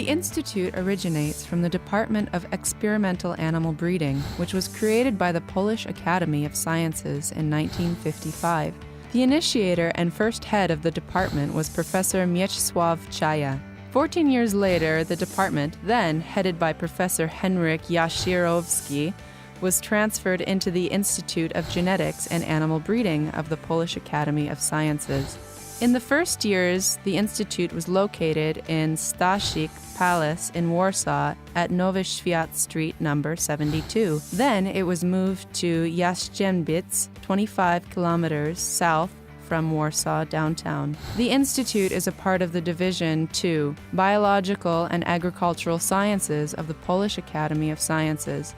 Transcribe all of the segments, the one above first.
The institute originates from the Department of Experimental Animal Breeding, which was created by the Polish Academy of Sciences in 1955. The initiator and first head of the department was Professor Mieczysław Chaya. 14 years later, the department, then headed by Professor Henryk Jasirowski, was transferred into the Institute of Genetics and Animal Breeding of the Polish Academy of Sciences. In the first years, the institute was located in Stasik Palace in Warsaw at Nowy Świat Street number 72. Then it was moved to Jastrzębiec, 25 kilometers south from Warsaw downtown. The institute is a part of the Division II, Biological and Agricultural Sciences of the Polish Academy of Sciences.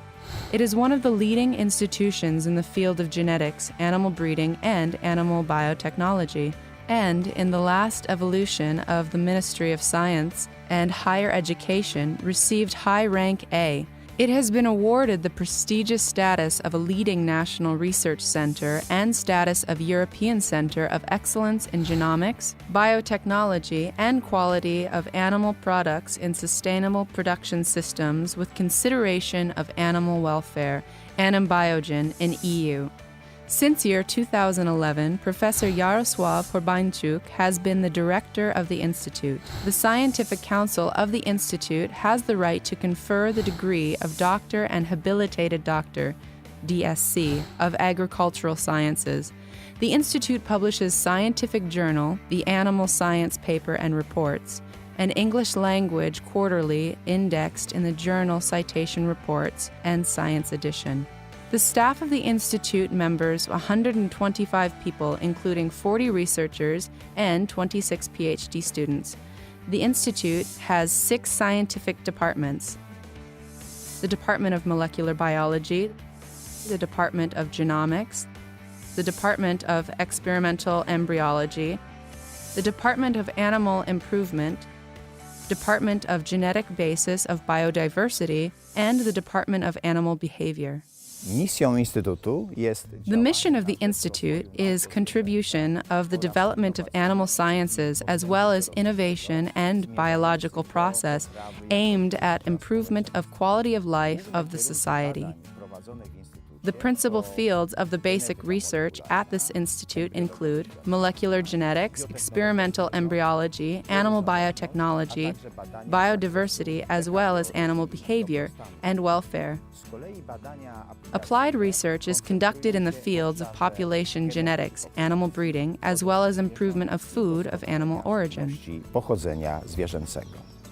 It is one of the leading institutions in the field of genetics, animal breeding, and animal biotechnology, and in the last evolution of the Ministry of Science and Higher Education received high rank A. It has been awarded the prestigious status of a leading national research center and status of European Center of Excellence in Genomics, Biotechnology, and Quality of Animal Products in Sustainable Production Systems with consideration of animal welfare, Anembiogen in EU. Since year 2011, Professor Jarosław Horbańczuk has been the director of the Institute. The Scientific Council of the Institute has the right to confer the degree of Doctor and Habilitated Doctor, DSc, of Agricultural Sciences. The Institute publishes scientific journal, the Animal Science Paper and Reports, an English language quarterly indexed in the journal Citation Reports and Science Edition. The staff of the Institute members 125 people, including 40 researchers and 26 PhD students. The Institute has 6 scientific departments: the Department of Molecular Biology, the Department of Genomics, the Department of Experimental Embryology, the Department of Animal Improvement, Department of Genetic Basis of Biodiversity, and the Department of Animal Behavior. The mission of the Institute is contribution of the development of animal sciences as well as innovation and biological process aimed at improvement of quality of life of the society. The principal fields of the basic research at this institute include molecular genetics, experimental embryology, animal biotechnology, biodiversity, as well as animal behavior and welfare. Applied research is conducted in the fields of population genetics, animal breeding, as well as improvement of food of animal origin.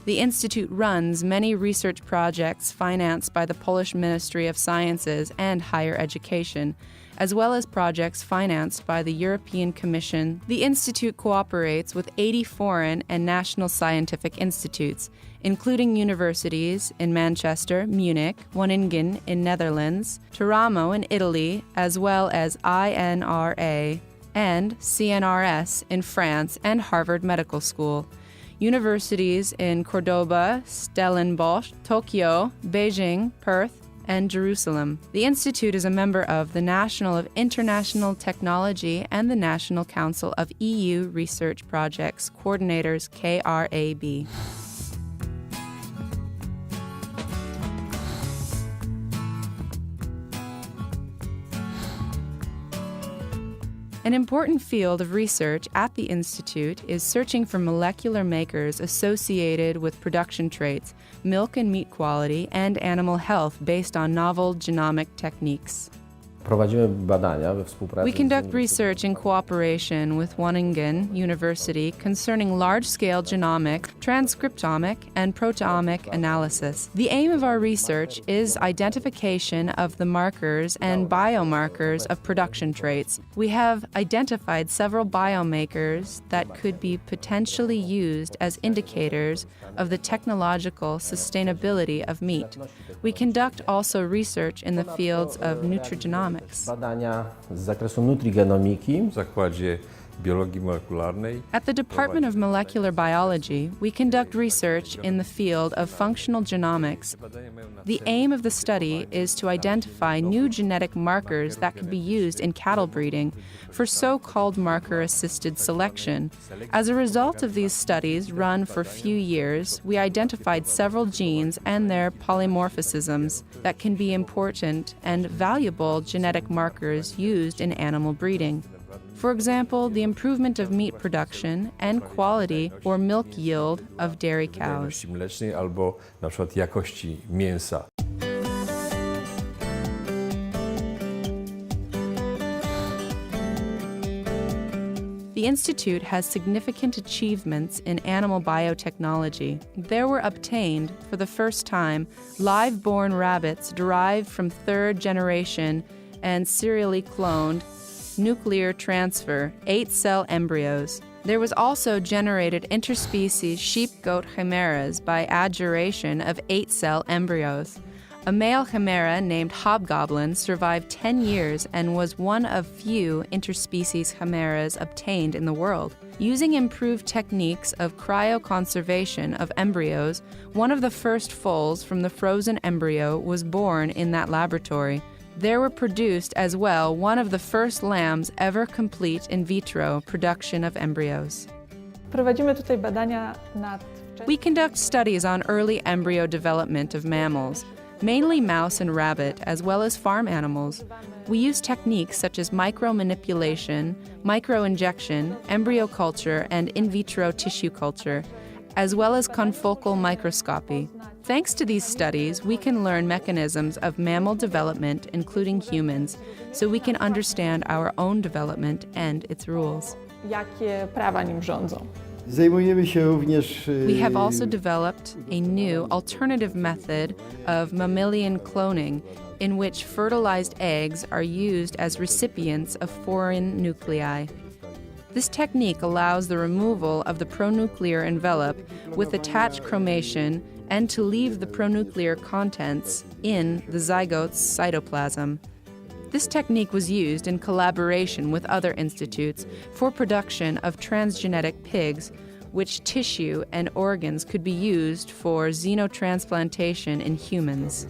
The Institute runs many research projects financed by the Polish Ministry of Sciences and Higher Education, as well as projects financed by the European Commission. The Institute cooperates with 80 foreign and national scientific institutes, including universities in Manchester, Munich, Wageningen in Netherlands, Teramo in Italy, as well as INRA and CNRS in France and Harvard Medical School. Universities in Cordoba, Stellenbosch, Tokyo, Beijing, Perth, and Jerusalem. The Institute is a member of the National of International Technology and the National Council of EU Research Projects Coordinators KRAB. An important field of research at the Institute is searching for molecular makers associated with production traits, milk and meat quality, and animal health based on novel genomic techniques. We conduct research in cooperation with Wageningen University concerning large-scale genomic, transcriptomic, and proteomic analysis. The aim of our research is identification of the markers and biomarkers of production traits. We have identified several biomarkers that could be potentially used as indicators of the technological sustainability of meat. We conduct also research in the fields of nutrigenomics. Badania z zakresu nutrigenomiki w zakładzie biologii molekularnej. At the Department of Molecular Biology, we conduct research in the field of functional genomics. The aim of the study is to identify new genetic markers that could be used in cattle breeding for so-called marker-assisted selection. As a result of these studies, run for a few years, we identified several genes and their polymorphisms that can be important and valuable genetic markers used in animal breeding. For example, the improvement of meat production and quality or milk yield of dairy cows. Mlecznej albo na przykład jakości mięsa. The Institute has significant achievements in animal biotechnology. There were obtained, for the first time, live-born rabbits derived from third generation and serially cloned nuclear transfer, 8-cell embryos. There was also generated interspecies sheep-goat chimeras by adjuration of 8-cell embryos. A male chimera named Hobgoblin survived 10 years and was one of few interspecies chimeras obtained in the world. Using improved techniques of cryoconservation of embryos, one of the first foals from the frozen embryo was born in that laboratory. There were produced as well one of the first lambs ever complete in vitro production of embryos. We conduct studies on early embryo development of mammals, mainly mouse and rabbit, as well as farm animals. We use techniques such as micromanipulation, microinjection, embryo culture, and in vitro tissue culture, as well as confocal microscopy. Thanks to these studies, we can learn mechanisms of mammal development, including humans, so we can understand our own development and its rules. We have also developed a new alternative method of mammalian cloning in which fertilized eggs are used as recipients of foreign nuclei. This technique allows the removal of the pronuclear envelope with attached chromation and to leave the pronuclear contents in the zygote's cytoplasm. This technique was used in collaboration with other institutes for production of transgenic pigs, which tissue and organs could be used for xenotransplantation in humans.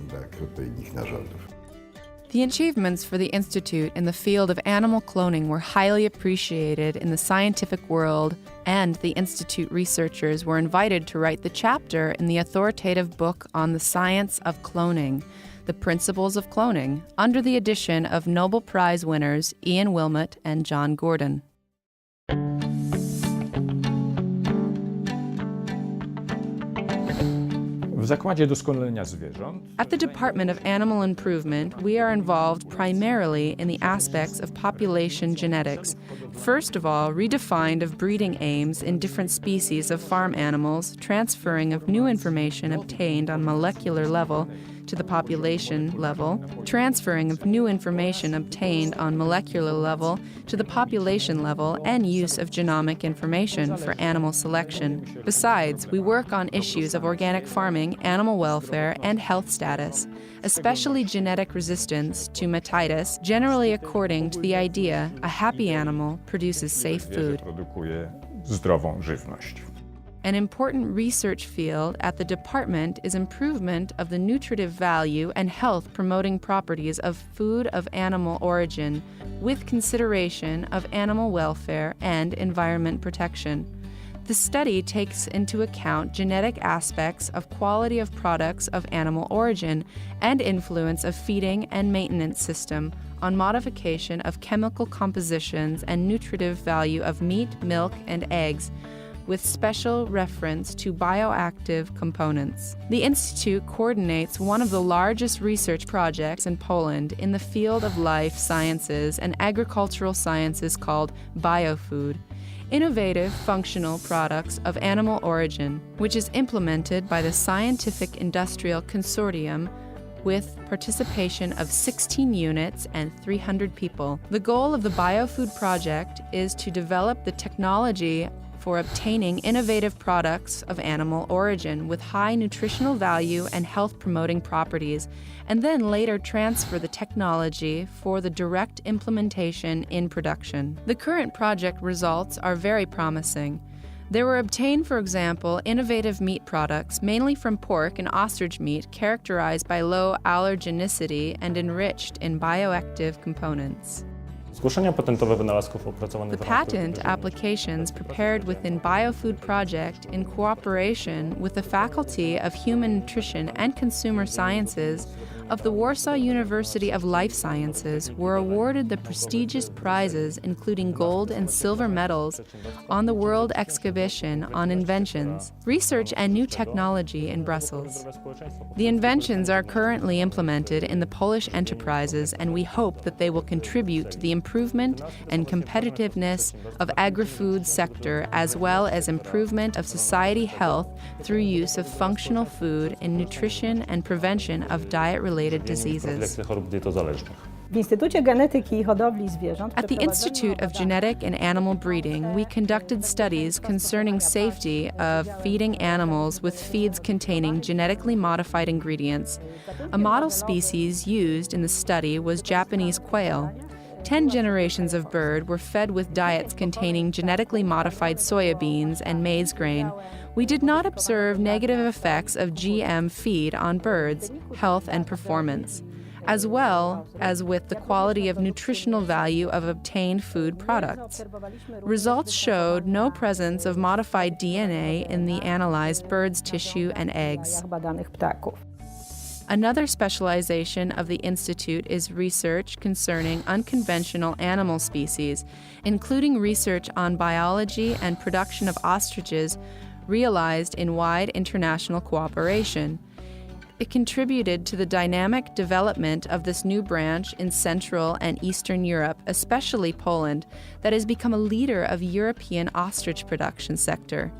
The achievements for the Institute in the field of animal cloning were highly appreciated in the scientific world, and the Institute researchers were invited to write the chapter in the authoritative book on the science of cloning, The Principles of Cloning, under the edition of Nobel Prize winners Ian Wilmot and John Gordon. At the Department of Animal Improvement, we are involved primarily in the aspects of population genetics. First of all, redefined of breeding aims in different species of farm animals, transferring of new information obtained on molecular level to the population level, transferring of new information obtained on molecular level to the population level, and use of genomic information for animal selection. Besides, we work on issues of organic farming, animal welfare, and health status, especially genetic resistance to matitis, generally according to the idea a happy animal produces safe food. An important research field at the department is improvement of the nutritive value and health-promoting properties of food of animal origin, with consideration of animal welfare and environment protection. The study takes into account genetic aspects of quality of products of animal origin and influence of feeding and maintenance system on modification of chemical compositions and nutritive value of meat, milk, and eggs, with special reference to bioactive components. The Institute coordinates one of the largest research projects in Poland in the field of life sciences and agricultural sciences called biofood, innovative functional products of animal origin, which is implemented by the Scientific Industrial Consortium with participation of 16 units and 300 people. The goal of the biofood project is to develop the technology for obtaining innovative products of animal origin with high nutritional value and health-promoting properties, and then later transfer the technology for the direct implementation in production. The current project results are very promising. There were obtained, for example, innovative meat products, mainly from pork and ostrich meat, characterized by low allergenicity and enriched in bioactive components. The patent applications prepared within Biofood Project in cooperation with the Faculty of Human Nutrition and Consumer Sciences of the Warsaw University of Life Sciences were awarded the prestigious prizes including gold and silver medals on the World Exhibition on Inventions, Research and New Technology in Brussels. The inventions are currently implemented in the Polish enterprises, and we hope that they will contribute to the improvement and competitiveness of agri-food sector as well as improvement of society health through use of functional food in nutrition and prevention of diet-related diseases. At the Institute of Genetic and Animal Breeding, we conducted studies concerning safety of feeding animals with feeds containing genetically modified ingredients. A model species used in the study was Japanese quail. 10 generations of bird were fed with diets containing genetically modified soybeans and maize grain. We did not observe negative effects of GM feed on birds' health and performance, as well as with the quality of nutritional value of obtained food products. Results showed no presence of modified DNA in the analyzed bird's tissue and eggs. Another specialization of the Institute is research concerning unconventional animal species, including research on biology and production of ostriches realized in wide international cooperation. It contributed to the dynamic development of this new branch in Central and Eastern Europe, especially Poland, that has become a leader of European ostrich production sector.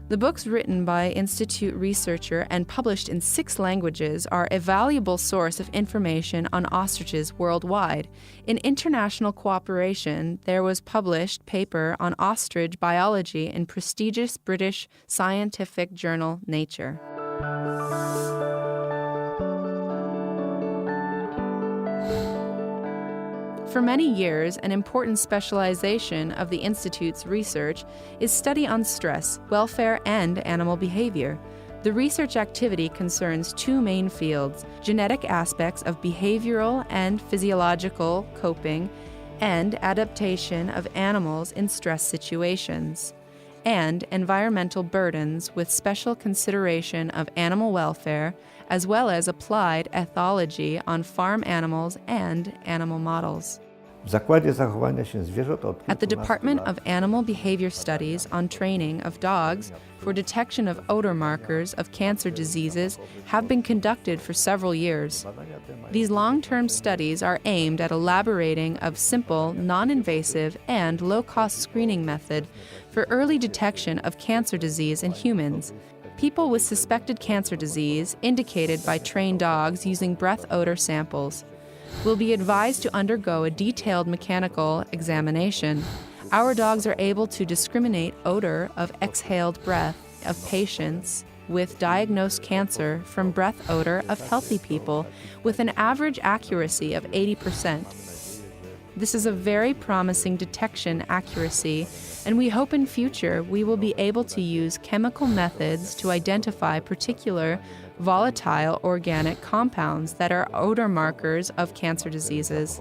The books written by Institute researcher and published in 6 languages are a valuable source of information on ostriches worldwide. In international cooperation, there was published paper on ostrich biology in prestigious British scientific journal Nature. For many years, an important specialization of the Institute's research is study on stress, welfare, and animal behavior. The research activity concerns 2 main fields: genetic aspects of behavioral and physiological coping and adaptation of animals in stress situations, and environmental burdens with special consideration of animal welfare, as well as applied ethology on farm animals and animal models. At the Department of Animal Behavior Studies on training of dogs for detection of odor markers of cancer diseases have been conducted for several years. These long-term studies are aimed at elaborating of simple, non-invasive, and low-cost screening method for early detection of cancer disease in humans. People with suspected cancer disease, indicated by trained dogs using breath odor samples, will be advised to undergo a detailed mechanical examination. Our dogs are able to discriminate odor of exhaled breath of patients with diagnosed cancer from breath odor of healthy people with an average accuracy of 80%. This is a very promising detection accuracy, and we hope in future we will be able to use chemical methods to identify particular volatile organic compounds that are odor markers of cancer diseases.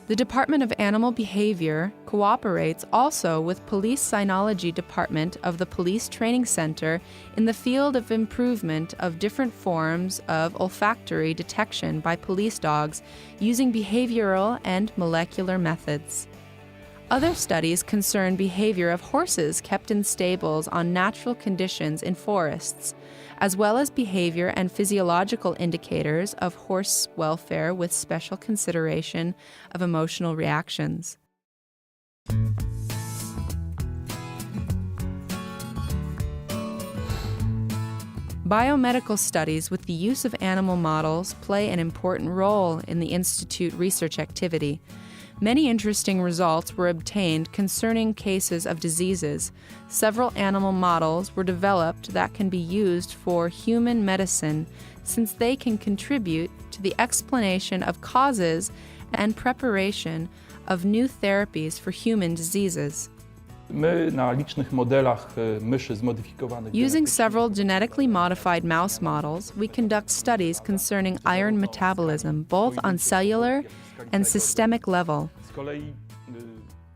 The Department of Animal Behavior cooperates also with Police Cynology Department of the Police Training Center in the field of improvement of different forms of olfactory detection by police dogs using behavioral and molecular methods. Other studies concern behavior of horses kept in stables on natural conditions in forests, as well as behavior and physiological indicators of horse welfare with special consideration of emotional reactions. Biomedical studies with the use of animal models play an important role in the Institute research activity. Many interesting results were obtained concerning cases of diseases. Several animal models were developed that can be used for human medicine, since they can contribute to the explanation of causes and preparation of new therapies for human diseases. My na licznych modelach myszy zmodyfikowanych Using several genetically modified mouse models, we conduct studies concerning iron metabolism, both on cellular and systemic level. Z kolei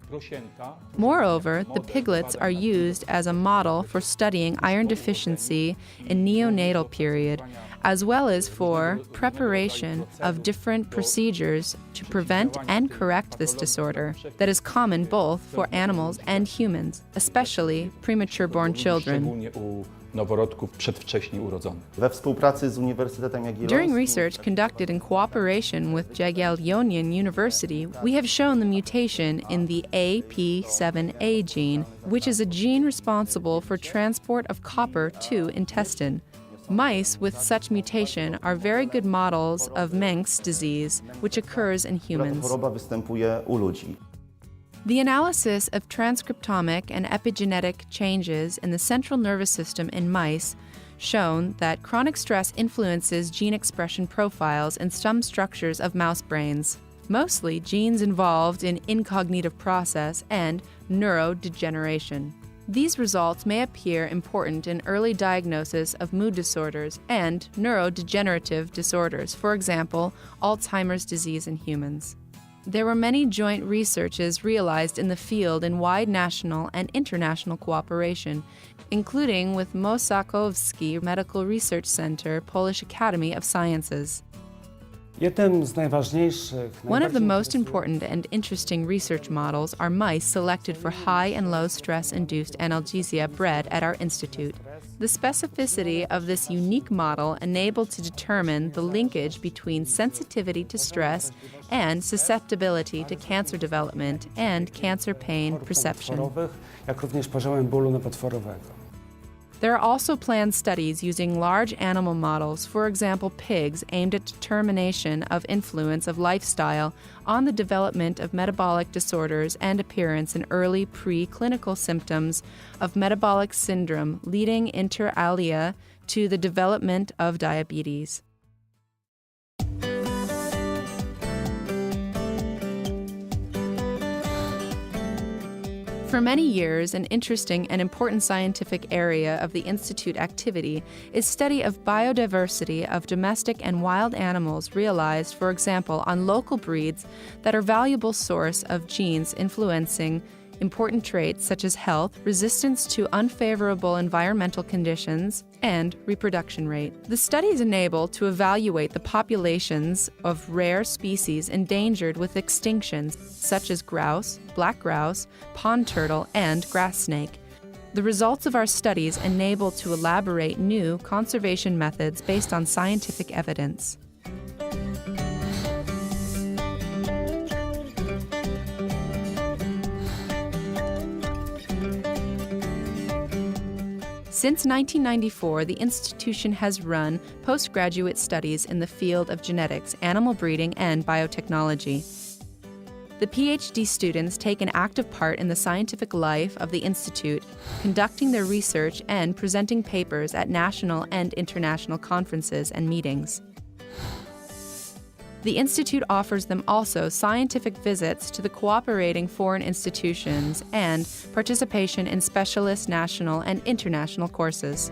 prosięta Moreover, the piglets are used as a model for studying iron deficiency in neonatal period, as well as for preparation of different procedures to prevent and correct this disorder that is common both for animals and humans, especially premature-born children. szczególnie u noworodków przedwcześnie urodzonych. We współpracy z Uniwersytetem During Jagiellońskim research conducted in cooperation with Jagiellonian University, we have shown the mutation in the AP7A gene, which is a gene responsible for transport of copper to intestine. Mice with such mutation are very good models of Menk's disease, which occurs in ta humans. choroba występuje u ludzi. The analysis of transcriptomic and epigenetic changes in the central nervous system in mice shown that chronic stress influences gene expression profiles in some structures of mouse brains, mostly genes involved in incognitive process and neurodegeneration. These results may appear important in early diagnosis of mood disorders and neurodegenerative disorders, for example, Alzheimer's disease in humans. There were many joint researches realized in the field in wide national and international cooperation, including with Mosakowski Medical Research Center, Polish Academy of Sciences. One of the most important and interesting research models are mice selected for high and low stress-induced analgesia bred at our institute. The specificity of this unique model enabled to determine the linkage between sensitivity to stress and susceptibility to cancer development and cancer pain perception. There are also planned studies using large animal models, for example pigs, aimed at determination of influence of lifestyle on the development of metabolic disorders and appearance in early pre-clinical symptoms of metabolic syndrome, leading inter alia to the development of diabetes. For many years, an interesting and important scientific area of the Institute activity is study of biodiversity of domestic and wild animals realized, for example, on local breeds that are valuable source of genes influencing important traits such as health, resistance to unfavorable environmental conditions, and reproduction rate. The studies enable to evaluate the populations of rare species endangered with extinctions, such as grouse, black grouse, pond turtle, and grass snake. The results of our studies enable to elaborate new conservation methods based on scientific evidence. Since 1994, the institution has run postgraduate studies in the field of genetics, animal breeding, and biotechnology. The PhD students take an active part in the scientific life of the Institute, conducting their research and presenting papers at national and international conferences and meetings. The Institute offers them also scientific visits to the cooperating foreign institutions and participation in specialist national and international courses.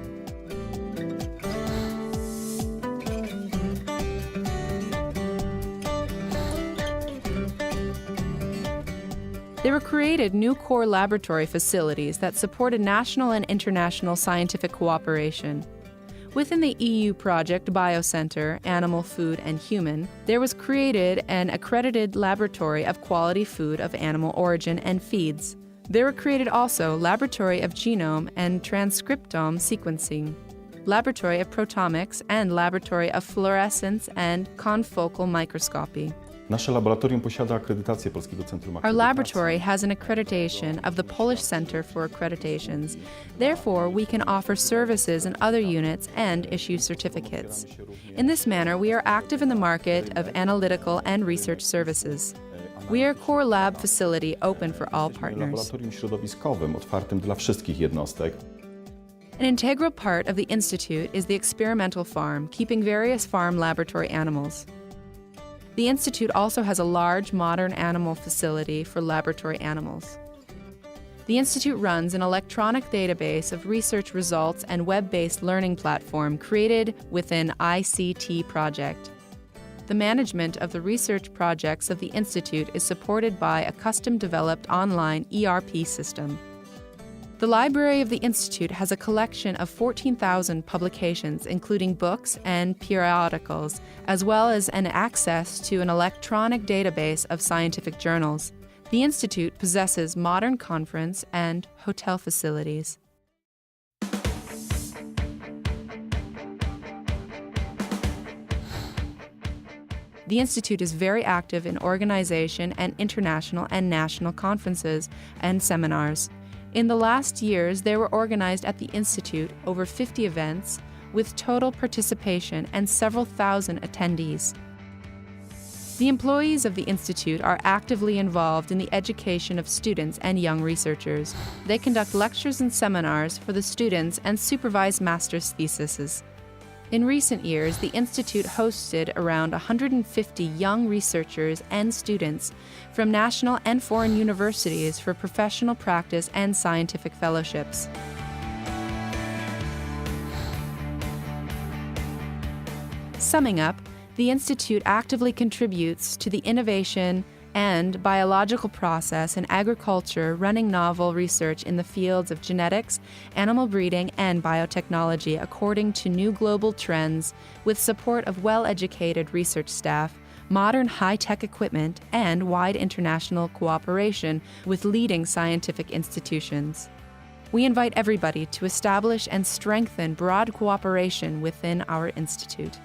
There were created new core laboratory facilities that supported national and international scientific cooperation. Within the EU project Biocenter, Animal, Food, and Human, there was created an accredited laboratory of quality food of animal origin and feeds. There were created also Laboratory of Genome and Transcriptome Sequencing, Laboratory of Proteomics, and Laboratory of Fluorescence and Confocal Microscopy. Nasze laboratorium posiada akredytację Polskiego Centrum Our Akredytacji. laboratory has an accreditation of the Polish Center for Accreditations. Therefore, we can offer services in other units and issue certificates. In this manner, we are active in the market of analytical and research services. We are a core lab facility open for all Jesteśmy partners. laboratorium środowiskowym otwartym dla wszystkich jednostek. An integral part of the Institute is the experimental farm, keeping various farm laboratory animals. The Institute also has a large modern animal facility for laboratory animals. The Institute runs an electronic database of research results and web-based learning platform created within ICT project. The management of the research projects of the Institute is supported by a custom-developed online ERP system. The library of the Institute has a collection of 14,000 publications, including books and periodicals, as well as an access to an electronic database of scientific journals. The Institute possesses modern conference and hotel facilities. The Institute is very active in organization and international and national conferences and seminars. In the last years, there were organized at the Institute over 50 events with total participation and several thousand attendees. The employees of the Institute are actively involved in the education of students and young researchers. They conduct lectures and seminars for the students and supervise master's theses. In recent years, the Institute hosted around 150 young researchers and students from national and foreign universities for professional practice and scientific fellowships. Summing up, the Institute actively contributes to the innovation and biological process in agriculture, running novel research in the fields of genetics, animal breeding, and biotechnology according to new global trends, with support of well-educated research staff, modern high-tech equipment, and wide international cooperation with leading scientific institutions. We invite everybody to establish and strengthen broad cooperation within our institute.